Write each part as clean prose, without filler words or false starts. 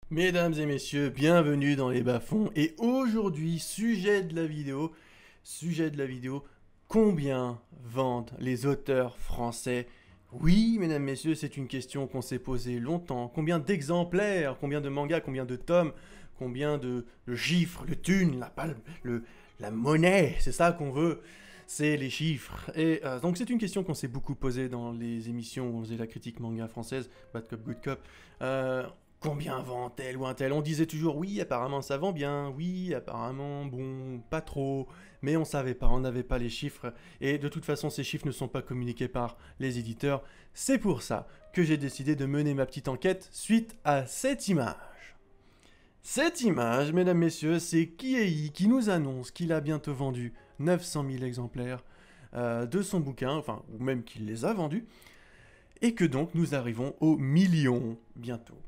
Mesdames et messieurs, bienvenue dans les bas-fonds. Et aujourd'hui, sujet de la vidéo, combien vendent les auteurs français? Oui, mesdames, messieurs, c'est une question qu'on s'est posée longtemps. Combien d'exemplaires, combien de mangas, combien de tomes, combien de chiffres, le thune, la monnaie, c'est ça qu'on veut. C'est les chiffres. Et donc c'est une question qu'on s'est beaucoup posée dans les émissions où on faisait la critique manga française, Bad Cop, Good Cop. Combien vend tel ou un tel? On disait toujours oui, apparemment ça vend bien, oui, apparemment, bon, pas trop, mais on savait pas, on n'avait pas les chiffres, et de toute façon ces chiffres ne sont pas communiqués par les éditeurs. C'est pour ça que j'ai décidé de mener ma petite enquête suite à cette image. Cette image, mesdames, messieurs, c'est Kiei qui nous annonce qu'il a bientôt vendu 900 000 exemplaires de son bouquin, enfin, ou même qu'il les a vendus, et que donc nous arrivons au million bientôt.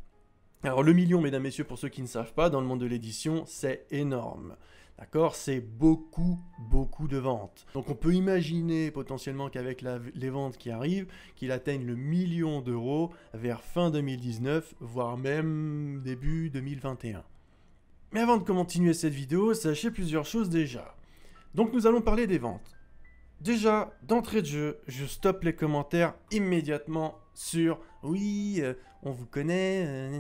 Alors le million, mesdames, messieurs, pour ceux qui ne savent pas, dans le monde de l'édition, c'est énorme. D'accord? C'est beaucoup, beaucoup de ventes. Donc on peut imaginer potentiellement qu'avec les ventes qui arrivent, qu'il atteigne le million d'euros vers fin 2019, voire même début 2021. Mais avant de continuer cette vidéo, sachez plusieurs choses déjà. Donc nous allons parler des ventes. Déjà, d'entrée de jeu, je stoppe les commentaires immédiatement sur « Oui, on vous connaît,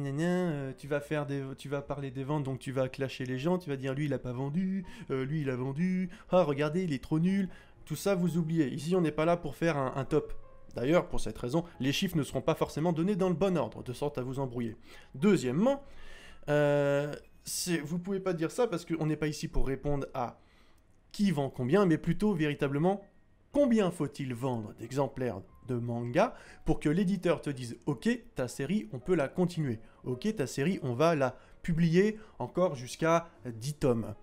tu vas parler des ventes, donc tu vas clasher les gens, tu vas dire « Lui, il a pas vendu, lui, il a vendu, ah, regardez, il est trop nul. » Tout ça, vous oubliez. Ici, on n'est pas là pour faire un top. D'ailleurs, pour cette raison, les chiffres ne seront pas forcément donnés dans le bon ordre, de sorte à vous embrouiller. Deuxièmement, vous pouvez pas dire ça parce qu'on n'est pas ici pour répondre à qui vend combien, mais plutôt véritablement combien faut-il vendre d'exemplaires de manga pour que l'éditeur te dise « Ok, ta série, on peut la continuer. Ok, ta série, on va la publier encore jusqu'à 10 tomes. »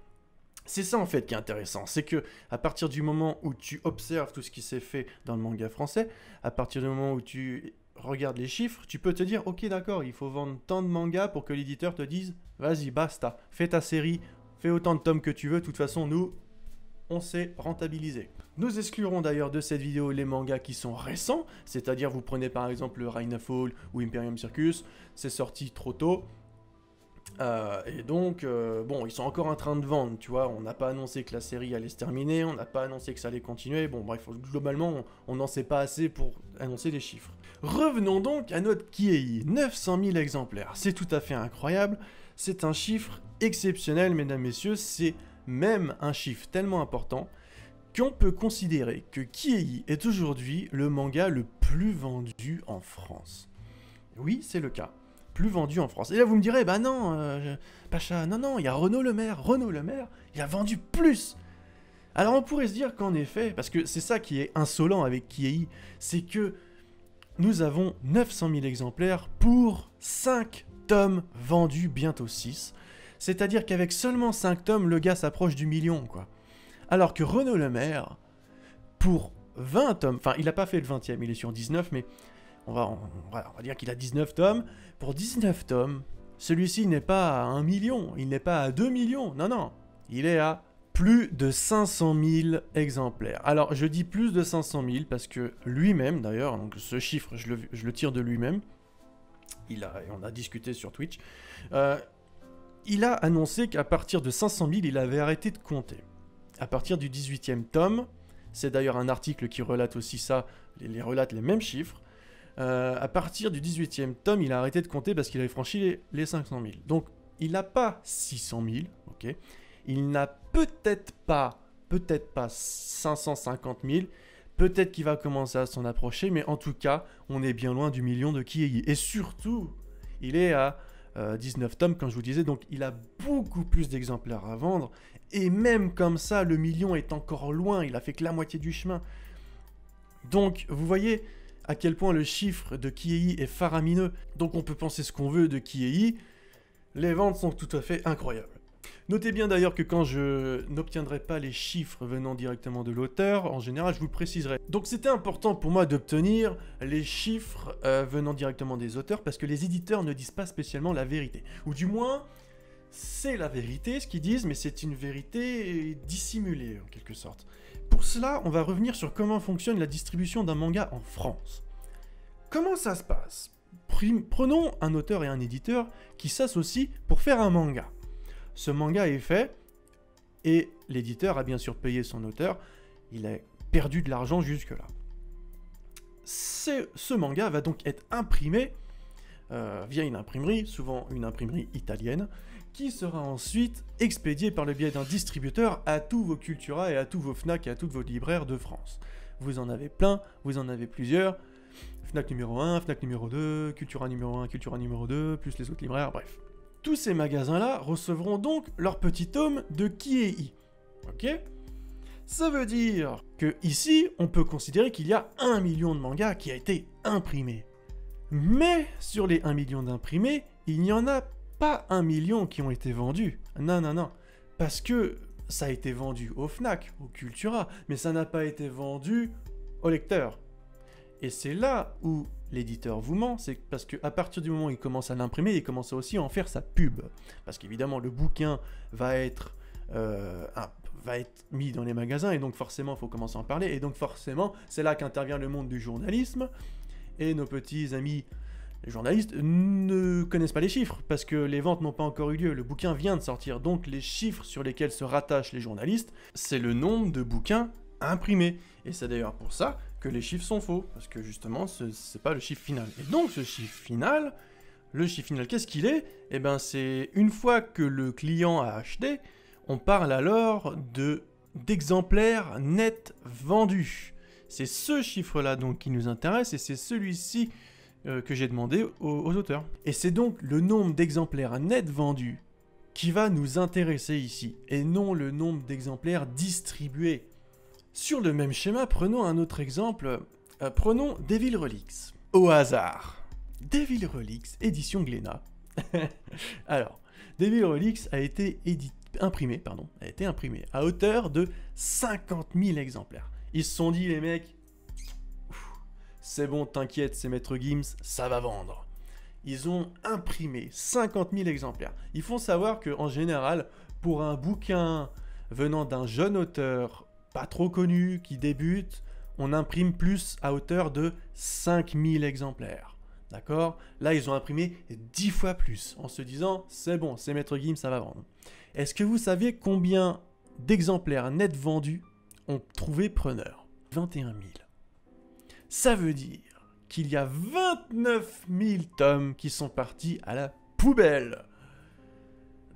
C'est ça en fait qui est intéressant, c'est que à partir du moment où tu observes tout ce qui s'est fait dans le manga français, à partir du moment où tu regardes les chiffres, tu peux te dire « Ok, d'accord, il faut vendre tant de mangas pour que l'éditeur te dise « Vas-y, basta, fais ta série, fais autant de tomes que tu veux, de toute façon, nous... » on sait rentabiliser. Nous exclurons d'ailleurs de cette vidéo les mangas qui sont récents, c'est-à-dire vous prenez par exemple le Rain of Fall ou Imperium Circus, c'est sorti trop tôt, et donc, bon, ils sont encore en train de vendre, tu vois, on n'a pas annoncé que la série allait se terminer, on n'a pas annoncé que ça allait continuer, bon bref, globalement, on n'en sait pas assez pour annoncer les chiffres. Revenons donc à notre Kiei, 900 000 exemplaires, c'est tout à fait incroyable, c'est un chiffre exceptionnel, mesdames, messieurs, c'est même un chiffre tellement important qu'on peut considérer que Kiei est aujourd'hui le manga le plus vendu en France. Oui, c'est le cas. Plus vendu en France. Et là, vous me direz, bah non, Pacha, non, il y a Renaud Le Maire. Renaud Le Maire, il a vendu plus. Alors on pourrait se dire qu'en effet, parce que c'est ça qui est insolent avec Kiei, c'est que nous avons 900 000 exemplaires pour 5 tomes vendus, bientôt 6. C'est-à-dire qu'avec seulement 5 tomes, le gars s'approche du million, quoi. Alors que Renaud Le Maire, pour 20 tomes, enfin, il n'a pas fait le 20e, il est sur 19, mais on va dire qu'il a 19 tomes. Pour 19 tomes, celui-ci n'est pas à 1 million, il n'est pas à 2 millions, non, il est à plus de 500 000 exemplaires. Alors, je dis plus de 500 000 parce que lui-même, d'ailleurs, donc ce chiffre, je le tire de lui-même, on a discuté sur Twitch, il a annoncé qu'à partir de 500 000, il avait arrêté de compter. À partir du 18e tome, c'est d'ailleurs un article qui relate aussi ça, relate les mêmes chiffres, à partir du 18e tome, il a arrêté de compter parce qu'il avait franchi les 500 000. Donc, il n'a pas 600 000, ok. Il n'a peut-être pas 550 000, peut-être qu'il va commencer à s'en approcher, mais en tout cas, on est bien loin du million de Kiei. Et surtout, il est à 19 tomes, comme je vous disais, donc il a beaucoup plus d'exemplaires à vendre, et même comme ça, le million est encore loin, il a fait que la moitié du chemin. Donc, vous voyez à quel point le chiffre de Kiei est faramineux. Donc on peut penser ce qu'on veut de Kiei, les ventes sont tout à fait incroyables. Notez bien d'ailleurs que quand je n'obtiendrai pas les chiffres venant directement de l'auteur, en général je vous le préciserai. Donc c'était important pour moi d'obtenir les chiffres venant directement des auteurs parce que les éditeurs ne disent pas spécialement la vérité. Ou du moins, c'est la vérité ce qu'ils disent, mais c'est une vérité dissimulée en quelque sorte. Pour cela, on va revenir sur comment fonctionne la distribution d'un manga en France. Comment ça se passe ? Prenons un auteur et un éditeur qui s'associent pour faire un manga. Ce manga est fait, et l'éditeur a bien sûr payé son auteur, il a perdu de l'argent jusque-là. Ce manga va donc être imprimé via une imprimerie, souvent une imprimerie italienne, qui sera ensuite expédié par le biais d'un distributeur à tous vos Cultura et à tous vos Fnac et à toutes vos libraires de France. Vous en avez plein, vous en avez plusieurs. Fnac numéro 1, Fnac numéro 2, Cultura numéro 1, Cultura numéro 2, plus les autres libraires, bref. Tous ces magasins-là recevront donc leur petit tome de Kiei. Ok ? Ça veut dire que ici, on peut considérer qu'il y a 1 million de mangas qui a été imprimé. Mais sur les 1 million d'imprimés, il n'y en a pas 1 million qui ont été vendus. Non, non, non. Parce que ça a été vendu au Fnac, au Cultura, mais ça n'a pas été vendu au lecteur. Et c'est là où l'éditeur vous ment, c'est parce qu'à partir du moment où il commence à l'imprimer, il commence aussi à en faire sa pub. Parce qu'évidemment, le bouquin va être mis dans les magasins, et donc forcément, il faut commencer à en parler. Et donc forcément, c'est là qu'intervient le monde du journalisme. Et nos petits amis les journalistes ne connaissent pas les chiffres, parce que les ventes n'ont pas encore eu lieu. Le bouquin vient de sortir, donc les chiffres sur lesquels se rattachent les journalistes, c'est le nombre de bouquins imprimés. Et c'est d'ailleurs pour ça que les chiffres sont faux, parce que justement, c'est pas le chiffre final. Et donc ce chiffre final, qu'est-ce qu'il est ? Eh bien, c'est une fois que le client a acheté, on parle alors d'exemplaires nets vendus. C'est ce chiffre-là donc qui nous intéresse, et c'est celui-ci que j'ai demandé aux auteurs. Et c'est donc le nombre d'exemplaires nets vendus qui va nous intéresser ici, et non le nombre d'exemplaires distribués. Sur le même schéma, prenons un autre exemple. Prenons Devil Relics. Au hasard. Devil Relics, édition Glénat. Alors, Devil Relics a été imprimé à hauteur de 50 000 exemplaires. Ils se sont dit, les mecs, c'est bon, t'inquiète, c'est Maître Gims, ça va vendre. Ils ont imprimé 50 000 exemplaires. Il faut savoir qu'en général, pour un bouquin venant d'un jeune auteur pas trop connu, qui débute, on imprime plus à hauteur de 5 000 exemplaires. D'accord ? Là, ils ont imprimé 10 fois plus, en se disant, c'est bon, c'est Maître Gims, ça va vendre. Est-ce que vous saviez combien d'exemplaires nets vendus ont trouvé preneur ? 21 000. Ça veut dire qu'il y a 29 000 tomes qui sont partis à la poubelle.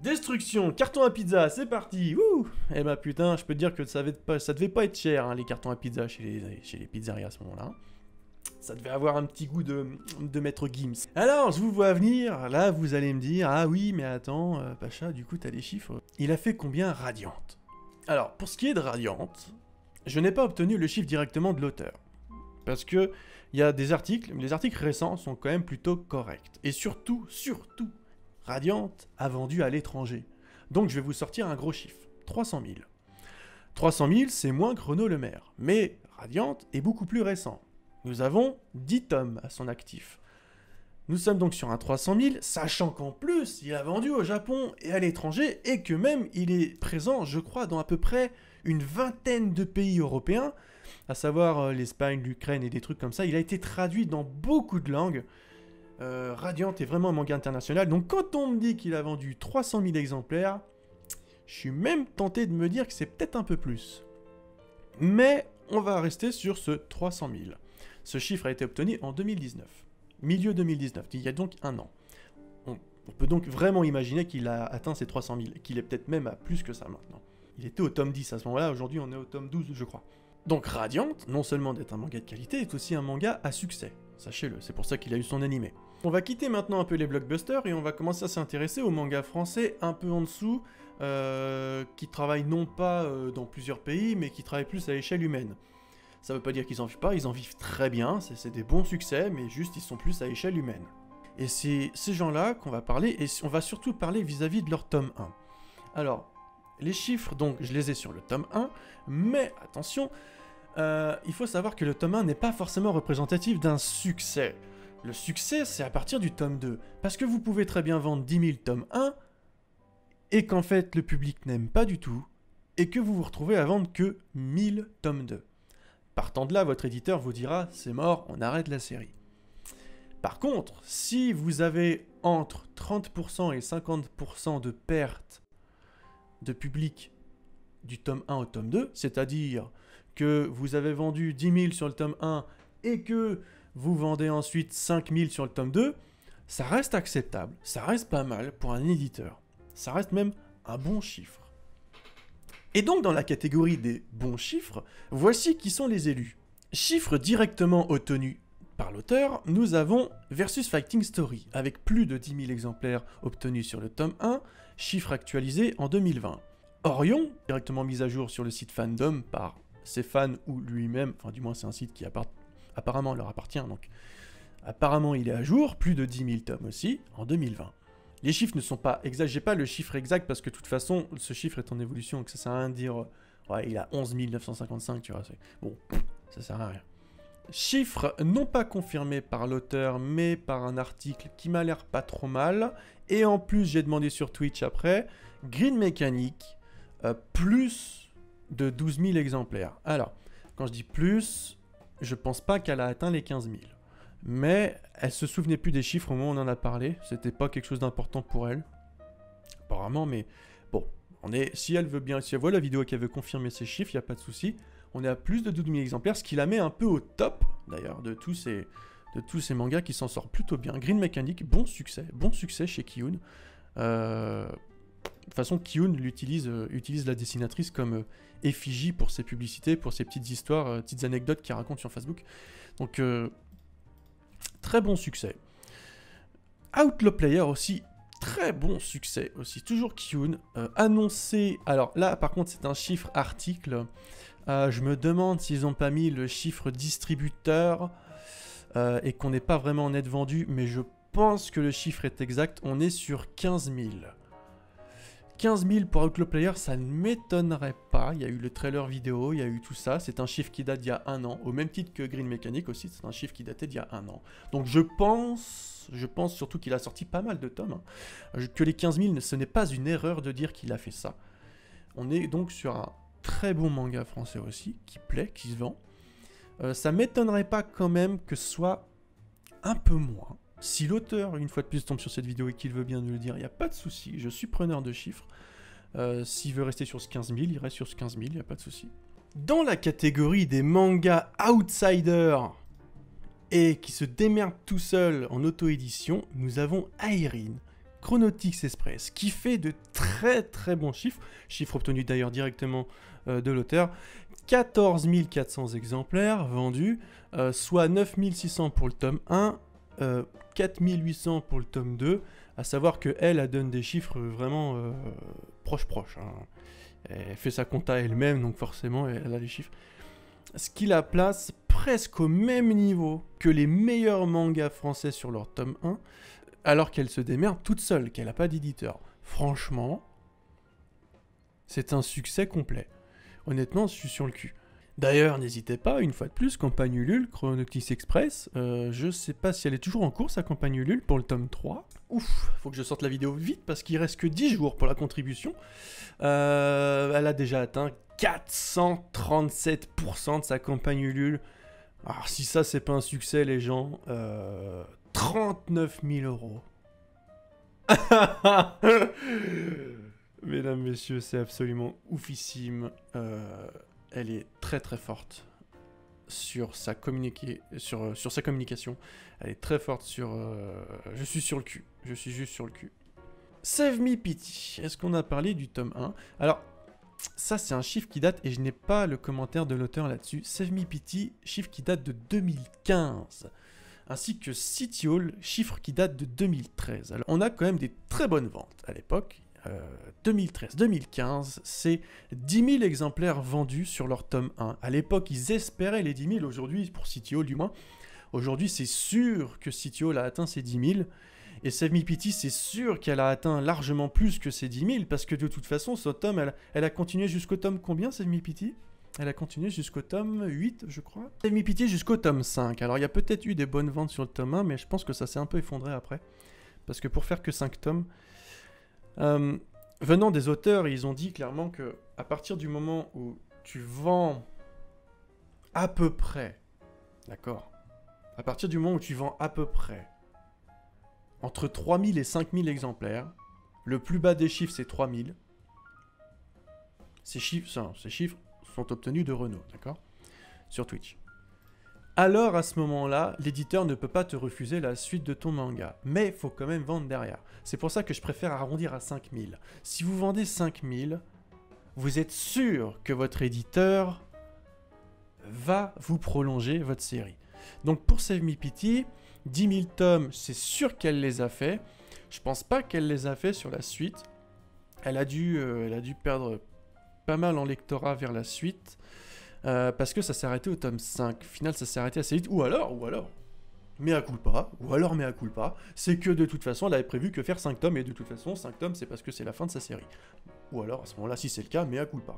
Destruction, carton à pizza, c'est parti. Ouh. Eh ben putain, je peux te dire que ça devait pas être cher, hein, les cartons à pizza chez les pizzerias à ce moment-là. Ça devait avoir un petit goût de Maître Gims. Alors, je vous vois venir, là vous allez me dire, ah oui, mais attends, Pacha, du coup t'as des chiffres. Il a fait combien Radiant ? Alors, pour ce qui est de Radiant, je n'ai pas obtenu le chiffre directement de l'auteur. Parce que il y a des articles, les articles récents sont quand même plutôt corrects. Et surtout, Radiant a vendu à l'étranger. Donc je vais vous sortir un gros chiffre, 300 000. 300 000, c'est moins que Renaud Lemaire. Mais Radiant est beaucoup plus récent. Nous avons 10 tomes à son actif. Nous sommes donc sur un 300 000, sachant qu'en plus, il a vendu au Japon et à l'étranger, et que même il est présent, je crois, dans à peu près une vingtaine de pays européens, à savoir l'Espagne, l'Ukraine et des trucs comme ça. Il a été traduit dans beaucoup de langues. Radiant est vraiment un manga international. Donc quand on me dit qu'il a vendu 300 000 exemplaires, je suis même tenté de me dire que c'est peut-être un peu plus. Mais on va rester sur ce 300 000. Ce chiffre a été obtenu en 2019. Milieu 2019, il y a donc un an. On peut donc vraiment imaginer qu'il a atteint ces 300 000, qu'il est peut-être même à plus que ça maintenant. Il était au tome 10 à ce moment-là, aujourd'hui on est au tome 12 je crois. Donc Radiant, non seulement d'être un manga de qualité, est aussi un manga à succès. Sachez-le, c'est pour ça qu'il a eu son animé. On va quitter maintenant un peu les blockbusters et on va commencer à s'intéresser aux mangas français un peu en dessous, qui travaillent non pas dans plusieurs pays, mais qui travaillent plus à l'échelle humaine. Ça veut pas dire qu'ils en vivent pas, ils en vivent très bien, c'est des bons succès, mais juste ils sont plus à échelle humaine. Et c'est ces gens-là qu'on va parler, et on va surtout parler vis-à-vis de leur tome 1. Alors, les chiffres, donc, je les ai sur le tome 1, mais attention, il faut savoir que le tome 1 n'est pas forcément représentatif d'un succès. Le succès, c'est à partir du tome 2, parce que vous pouvez très bien vendre 10 000 tomes 1, et qu'en fait, le public n'aime pas du tout, et que vous vous retrouvez à vendre que 1000 tomes 2. Partant de là, votre éditeur vous dira « c'est mort, on arrête la série ». Par contre, si vous avez entre 30% et 50% de pertes de public du tome 1 au tome 2, c'est-à-dire que vous avez vendu 10 000 sur le tome 1 et que vous vendez ensuite 5 000 sur le tome 2, ça reste acceptable, ça reste pas mal pour un éditeur. Ça reste même un bon chiffre. Et donc dans la catégorie des bons chiffres, voici qui sont les élus. Chiffres directement obtenus par l'auteur, nous avons Versus Fighting Story, avec plus de 10 000 exemplaires obtenus sur le tome 1, chiffre actualisé en 2020. Orion, directement mis à jour sur le site Fandom par ses fans ou lui-même, enfin du moins c'est un site qui apparemment leur appartient, donc apparemment il est à jour, plus de 10 000 tomes aussi, en 2020. Les chiffres ne sont pas exacts, j'ai pas le chiffre exact parce que de toute façon, ce chiffre est en évolution, donc ça sert à rien de dire, ouais il a 11 955, tu vois, bon, ça sert à rien. Chiffre non pas confirmé par l'auteur, mais par un article qui m'a l'air pas trop mal, et en plus j'ai demandé sur Twitch après, Green Mechanic, plus de 12 000 exemplaires. Alors, quand je dis plus, je pense pas qu'elle a atteint les 15 000. Mais elle se souvenait plus des chiffres au moment où on en a parlé. C'était pas quelque chose d'important pour elle. Apparemment, mais bon. Si elle veut bien, si elle voit la vidéo et qu'elle veut confirmer ces chiffres, il n'y a pas de souci. On est à plus de 12 000 exemplaires, ce qui la met un peu au top, d'ailleurs, de tous ces mangas qui s'en sortent plutôt bien. Green Mechanic, bon succès chez Kiyun. De toute façon, Kiyun utilise la dessinatrice comme effigie pour ses publicités, pour ses petites histoires, petites anecdotes qu'il raconte sur Facebook. Donc, très bon succès. Outlaw Player aussi, très bon succès aussi. Toujours Kiyun, annoncé... Alors là, par contre, c'est un chiffre article. Je me demande s'ils n'ont pas mis le chiffre distributeur et qu'on n'est pas vraiment net vendu, mais je pense que le chiffre est exact. On est sur 15 000. 15 000 pour Outlaw Player, ça ne m'étonnerait pas. Il y a eu le trailer vidéo, il y a eu tout ça. C'est un chiffre qui date d'il y a 1 an. Au même titre que Green Mechanic aussi, c'est un chiffre qui datait d'il y a 1 an. Donc je pense surtout qu'il a sorti pas mal de tomes. Que les 15 000, ce n'est pas une erreur de dire qu'il a fait ça. On est donc sur un très bon manga français aussi, qui plaît, qui se vend. Ça m'étonnerait pas quand même que ce soit un peu moins. Si l'auteur, une fois de plus, tombe sur cette vidéo et qu'il veut bien nous le dire, il n'y a pas de souci, je suis preneur de chiffres. S'il veut rester sur ce 15 000, il reste sur ce 15 000, il n'y a pas de souci. Dans la catégorie des mangas outsiders et qui se démerdent tout seuls en auto-édition, nous avons Airin, Chronotix Express, qui fait de très très bons chiffres, chiffres obtenus d'ailleurs directement de l'auteur, 14 400 exemplaires vendus, soit 9 600 pour le tome 1, 4800 pour le tome 2, à savoir qu'elle donne des chiffres vraiment proches. Hein. Elle fait sa compta elle-même, donc forcément elle a des chiffres. Ce qui la place presque au même niveau que les meilleurs mangas français sur leur tome 1, alors qu'elle se démerde toute seule, qu'elle n'a pas d'éditeur. Franchement, c'est un succès complet. Honnêtement, je suis sur le cul. D'ailleurs, n'hésitez pas, une fois de plus, campagne Ulule, Chronotix Express. Je sais pas si elle est toujours en cours, sa campagne Ulule, pour le tome 3. Ouf, faut que je sorte la vidéo vite, parce qu'il reste que 10 jours pour la contribution. Elle a déjà atteint 437% de sa campagne Ulule. Alors, si ça, c'est pas un succès, les gens, 39 000 €. Mesdames, messieurs, c'est absolument oufissime. Elle est très très forte sur sa communication. Elle est très forte sur... Je suis sur le cul. Je suis juste sur le cul. Save Me Pity. Est-ce qu'on a parlé du tome 1? Alors, ça c'est un chiffre qui date, et je n'ai pas le commentaire de l'auteur là-dessus. Save Me Pity, chiffre qui date de 2015. Ainsi que City Hall, chiffre qui date de 2013. Alors, on a quand même des très bonnes ventes à l'époque. 2013-2015, c'est 10 000 exemplaires vendus sur leur tome 1. À l'époque, ils espéraient les 10 000. Aujourd'hui, pour City Hall du moins, aujourd'hui, c'est sûr que City Hall a atteint ces 10 000. Et Save Me Pity, c'est sûr qu'elle a atteint largement plus que ces 10 000, parce que de toute façon, ce tome, elle a continué jusqu'au tome combien, Save Me Pity? Elle a continué jusqu'au tome 8, je crois. Save Me Pity jusqu'au tome 5. Alors, il y a peut-être eu des bonnes ventes sur le tome 1, mais je pense que ça s'est un peu effondré après. Parce que pour faire que 5 tomes... venant des auteurs, ils ont dit clairement que à partir du moment où tu vends à peu près, d'accord, à partir du moment où tu vends à peu près entre 3000 et 5000 exemplaires, le plus bas des chiffres c'est 3000. Ces chiffres sont obtenus de Renault, d'accord? Sur Twitch. Alors à ce moment-là, l'éditeur ne peut pas te refuser la suite de ton manga. Mais il faut quand même vendre derrière. C'est pour ça que je préfère arrondir à 5000. Si vous vendez 5000, vous êtes sûr que votre éditeur va vous prolonger votre série. Donc pour Save Me Pity, 10 000 tomes, c'est sûr qu'elle les a fait. Je pense pas qu'elle les a fait sur la suite. Elle a dû perdre pas mal en lectorat vers la suite. Parce que ça s'est arrêté au tome 5. Au final, ça s'est arrêté assez vite. Ou alors, mea culpa, c'est que de toute façon, elle avait prévu que faire 5 tomes, et de toute façon, 5 tomes, c'est parce que c'est la fin de sa série. Ou alors, à ce moment-là, si c'est le cas, mea culpa.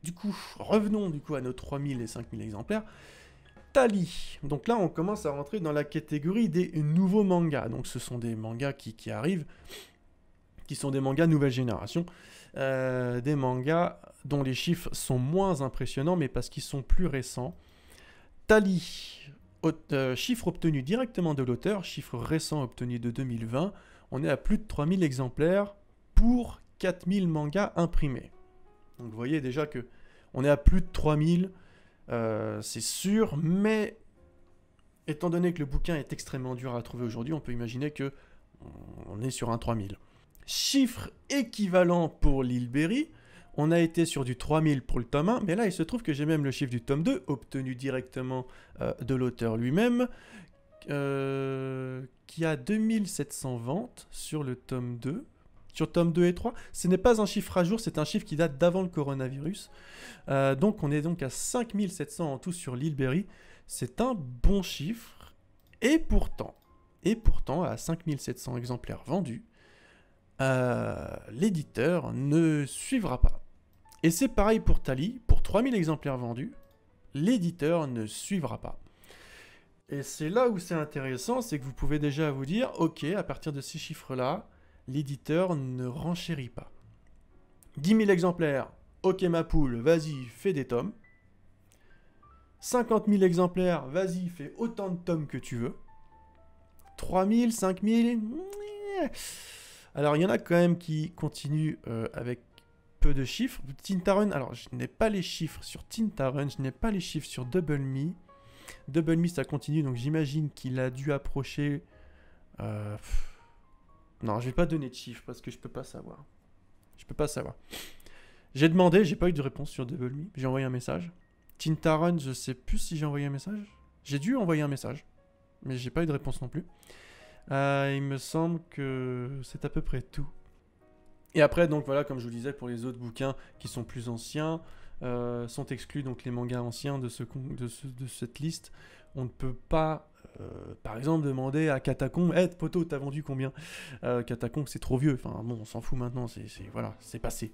Du coup, revenons du coup à nos 3000 et 5000 exemplaires. Tali. Donc là, on commence à rentrer dans la catégorie des nouveaux mangas. Donc ce sont des mangas qui arrivent, qui sont des mangas nouvelle génération. Des mangas dont les chiffres sont moins impressionnants, mais parce qu'ils sont plus récents. Tali, chiffre obtenu directement de l'auteur, chiffre récent obtenu de 2020, on est à plus de 3000 exemplaires pour 4000 mangas imprimés. Donc vous voyez déjà que on est à plus de 3000, c'est sûr, mais étant donné que le bouquin est extrêmement dur à trouver aujourd'hui, on peut imaginer que on est sur un 3000. Chiffre équivalent pour Lil Berry, on a été sur du 3000 pour le tome 1, mais là il se trouve que j'ai même le chiffre du tome 2, obtenu directement de l'auteur lui-même, qui a 2700 ventes sur le tome 2. Sur tome 2 et 3, ce n'est pas un chiffre à jour, c'est un chiffre qui date d'avant le coronavirus. Donc on est donc à 5700 en tout sur Lil Berry. C'est un bon chiffre. Et pourtant, à 5700 exemplaires vendus, l'éditeur ne suivra pas. Et c'est pareil pour Tali, pour 3000 exemplaires vendus, l'éditeur ne suivra pas. Et c'est là où c'est intéressant, c'est que vous pouvez déjà vous dire, ok, à partir de ces chiffres-là, l'éditeur ne renchérit pas. 10 000 exemplaires, ok ma poule, vas-y, fais des tomes. 50 000 exemplaires, vas-y, fais autant de tomes que tu veux. 3 000, 5 000... Alors, il y en a quand même qui continuent avec peu de chiffres. Tintarun, alors je n'ai pas les chiffres sur Tintarun, je n'ai pas les chiffres sur Double Me. Double Me, ça continue, donc j'imagine qu'il a dû approcher... Non, je vais pas donner de chiffres parce que je peux pas savoir. J'ai demandé, j'ai pas eu de réponse sur Double Me. J'ai envoyé un message. Tintarun, je sais plus si j'ai envoyé un message. J'ai dû envoyer un message, mais j'ai pas eu de réponse non plus. Il me semble que c'est à peu près tout. Et après, donc voilà, comme je vous disais, pour les autres bouquins qui sont plus anciens, sont exclus donc les mangas anciens de cette liste. On ne peut pas, par exemple, demander à Catacombe, hey, poto, t'as vendu combien? Catacombe, c'est trop vieux. Enfin bon, on s'en fout maintenant. Voilà, c'est passé.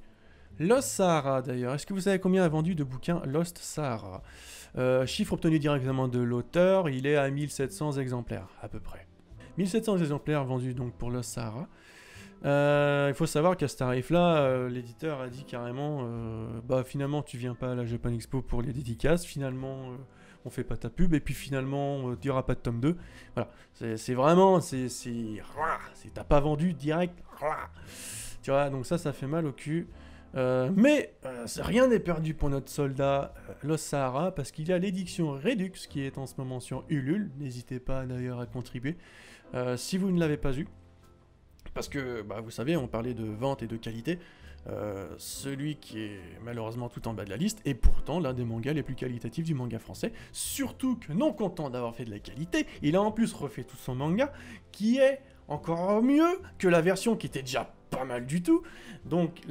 Lost Sahara, d'ailleurs. Est-ce que vous savez combien a vendu de bouquins Lost Sahara? Chiffre obtenu directement de l'auteur, il est à 1700 exemplaires, à peu près. 1700 exemplaires vendus donc pour Lost Sahara. Il faut savoir qu'à ce tarif-là, l'éditeur a dit carrément bah finalement tu viens pas à la Japan Expo pour les dédicaces, finalement on fait pas ta pub, et puis finalement il y aura pas de tome 2. Voilà, c'est vraiment, t'as pas vendu direct. Tu vois, donc ça fait mal au cul. Mais rien n'est perdu pour notre soldat Lost Sahara, parce qu'il y a l'édition Redux qui est en ce moment sur Ulule. N'hésitez pas d'ailleurs à contribuer si vous ne l'avez pas eu. Parce que, bah, vous savez, on parlait de vente et de qualité. Celui qui est malheureusement tout en bas de la liste est pourtant l'un des mangas les plus qualitatifs du manga français. Surtout que, non content d'avoir fait de la qualité, il a en plus refait tout son manga, qui est encore mieux que la version qui était déjà pas mal du tout. Donc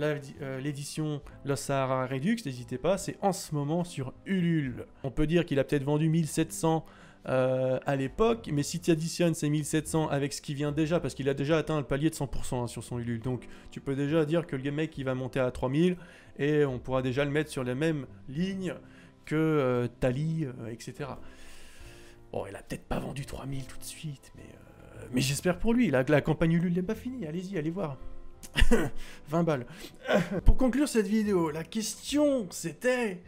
l'édition Lost Sahara Redux, n'hésitez pas, c'est en ce moment sur Ulule. On peut dire qu'il a peut-être vendu 1700 à l'époque, mais si tu additionnes ces 1700 avec ce qui vient déjà, parce qu'il a déjà atteint le palier de 100% sur son Ulule, donc tu peux déjà dire que le mec il va monter à 3000, et on pourra déjà le mettre sur la même ligne que Tali, etc. Bon, il a peut-être pas vendu 3000 tout de suite, mais j'espère pour lui, la campagne Ulule n'est pas finie, allez-y, allez voir. 20 balles. Pour conclure cette vidéo, la question c'était...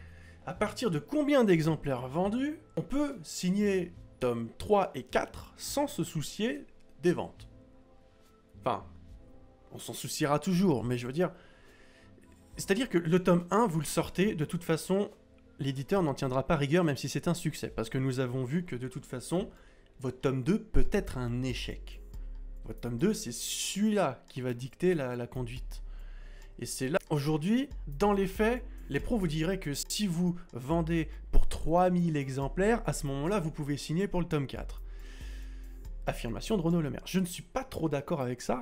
À partir de combien d'exemplaires vendus, on peut signer tome 3 et 4 sans se soucier des ventes. Enfin, on s'en souciera toujours, mais je veux dire... C'est-à-dire que le tome 1, vous le sortez, de toute façon, l'éditeur n'en tiendra pas rigueur, même si c'est un succès. Parce que nous avons vu que de toute façon, votre tome 2 peut être un échec. Votre tome 2, c'est celui-là qui va dicter la conduite. Et c'est là, aujourd'hui, dans les faits, les pros vous diraient que si vous vendez pour 3000 exemplaires, à ce moment-là, vous pouvez signer pour le tome 4. Affirmation de Renaud Lemaire. Je ne suis pas trop d'accord avec ça,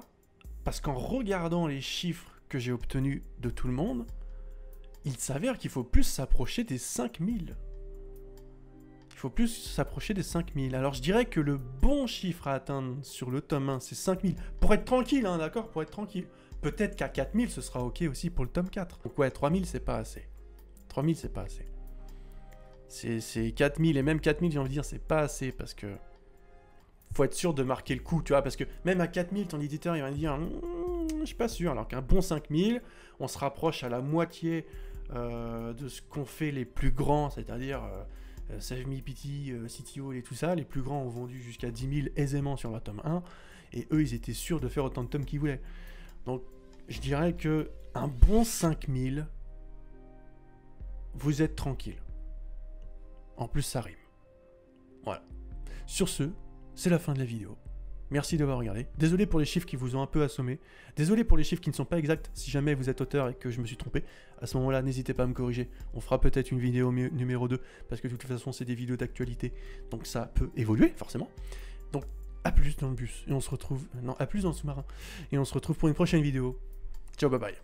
parce qu'en regardant les chiffres que j'ai obtenus de tout le monde, il s'avère qu'il faut plus s'approcher des 5000. Il faut plus s'approcher des 5000. Alors je dirais que le bon chiffre à atteindre sur le tome 1, c'est 5000. Pour être tranquille, hein, d'accord? Pour être tranquille. Peut-être qu'à 4000, ce sera ok aussi pour le tome 4. Donc ouais, 3000, c'est pas assez. 3000, c'est pas assez. C'est 4000, et même 4000, j'ai envie de dire, c'est pas assez, parce que... faut être sûr de marquer le coup, tu vois, parce que même à 4000, ton éditeur, il va dire, je suis pas sûr, alors qu'un bon 5000, on se rapproche à la moitié de ce qu'ont fait les plus grands, c'est-à-dire Save Me Pity, CTO et tout ça. Les plus grands ont vendu jusqu'à 10 000 aisément sur leur tome 1, et eux, ils étaient sûrs de faire autant de tomes qu'ils voulaient. Donc, je dirais que un bon 5000, vous êtes tranquille. En plus, ça rime. Voilà. Sur ce, c'est la fin de la vidéo. Merci d'avoir regardé. Désolé pour les chiffres qui vous ont un peu assommé. Désolé pour les chiffres qui ne sont pas exacts. Si jamais vous êtes auteur et que je me suis trompé, à ce moment-là, n'hésitez pas à me corriger. On fera peut-être une vidéo numéro 2, parce que de toute façon, c'est des vidéos d'actualité. Donc ça peut évoluer, forcément. Donc, à plus dans le bus. Et on se retrouve... Non, à plus dans le sous-marin. Et on se retrouve pour une prochaine vidéo. Ciao, bye bye.